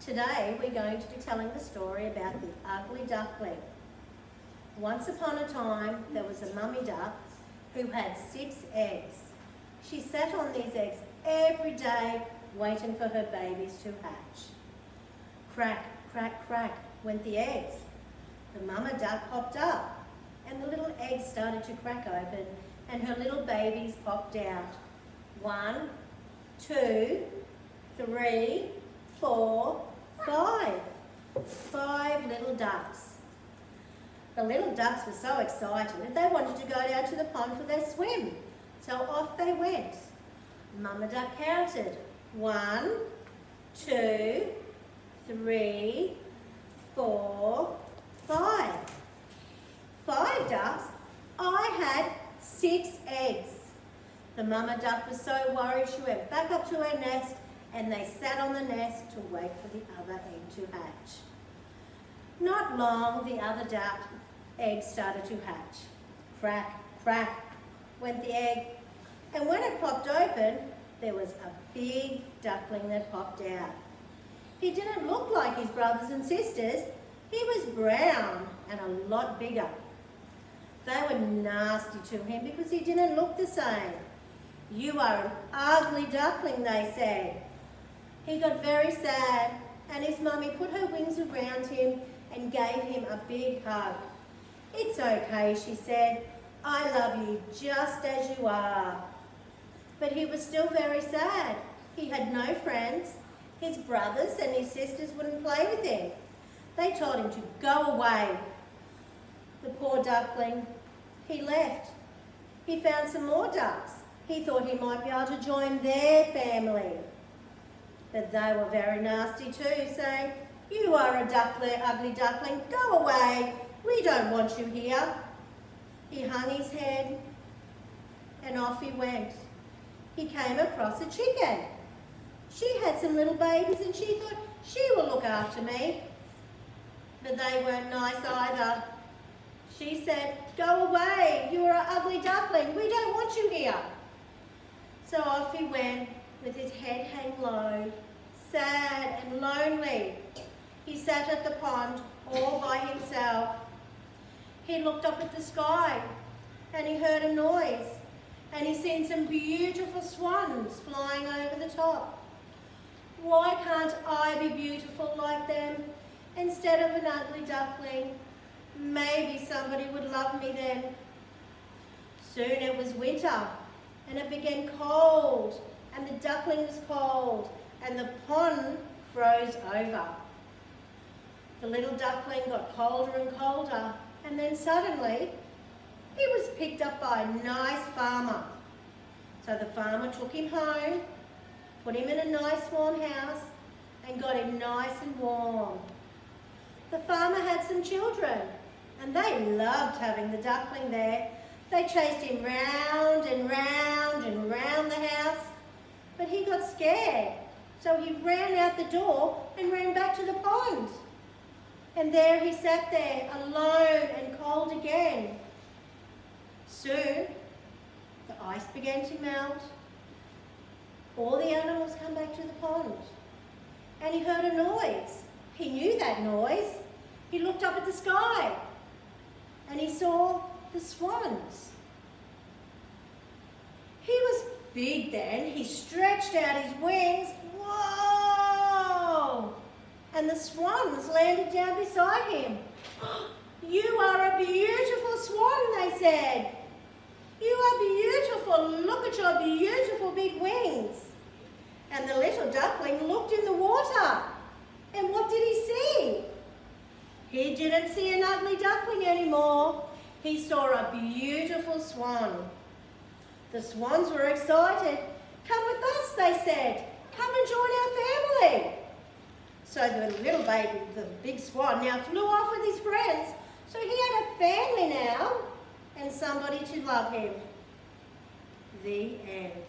Today we're going to be telling the story about the Ugly Duckling. Once upon a time there was a mummy duck who had 6 eggs. She sat on these eggs every day waiting for her babies to hatch. Crack, crack, crack went the eggs. The mama duck hopped up and the little eggs started to crack open and her little babies popped out. 1, 2, 3, 4, 5. 5 little ducks. The little ducks were so excited that they wanted to go down to the pond for their swim. So off they went. Mama duck counted. 1, 2, 3, 4, 5. 5 ducks. I had 6 eggs. The mama duck was so worried she went back up to her nest and they sat on the nest to wait for the other egg to hatch. Not long, the other duck egg started to hatch. Crack, crack went the egg, and when it popped open, there was a big duckling that popped out. He didn't look like his brothers and sisters. He was brown and a lot bigger. They were nasty to him because he didn't look the same. "You are an ugly duckling," they said. He got very sad and his mummy put her wings around him and gave him a big hug. "It's okay," she said. "I love you just as you are." But he was still very sad. He had no friends. His brothers and his sisters wouldn't play with him. They told him to go away. The poor duckling, he left. He found some more ducks. He thought he might be able to join their family. But they were very nasty too, saying, "You are a ugly duckling, go away. We don't want you here." He hung his head and off he went. He came across a chicken. She had some little babies and she thought she will look after me. But they weren't nice either. She said, "Go away, you are an ugly duckling, we don't want you here." So off he went with his head hang low, sad and lonely. He sat at the pond all by himself. He looked up at the sky and he heard a noise and he seen some beautiful swans flying over the top. Why can't I be beautiful like them instead of an ugly duckling? Maybe somebody would love me then. Soon it was winter and it began cold and the duckling was cold and the pond froze over. The little duckling got colder and colder and then suddenly he was picked up by a nice farmer. So the farmer took him home, put him in a nice warm house and got him nice and warm. The farmer had some children and they loved having the duckling there. They chased him round and round and round the house, but he got scared. So he ran out the door and ran back to the pond. And there he sat there, alone and cold again. Soon, the ice began to melt. All the animals come back to the pond. And he heard a noise. He knew that noise. He looked up at the sky and he saw the swans. He was big then. He stretched out his wings. Whoa! And the swans landed down beside him. "You are a beautiful swan," they said. "You are beautiful. Look at your beautiful big wings." And the little duckling looked in the water. And what did he see? He didn't see an ugly duckling anymore. He saw a beautiful swan. The swans were excited. "Come with us," they said. "Come and join our family." So the little baby, the big swan, now flew off with his friends. So he had a family now and somebody to love him. The end.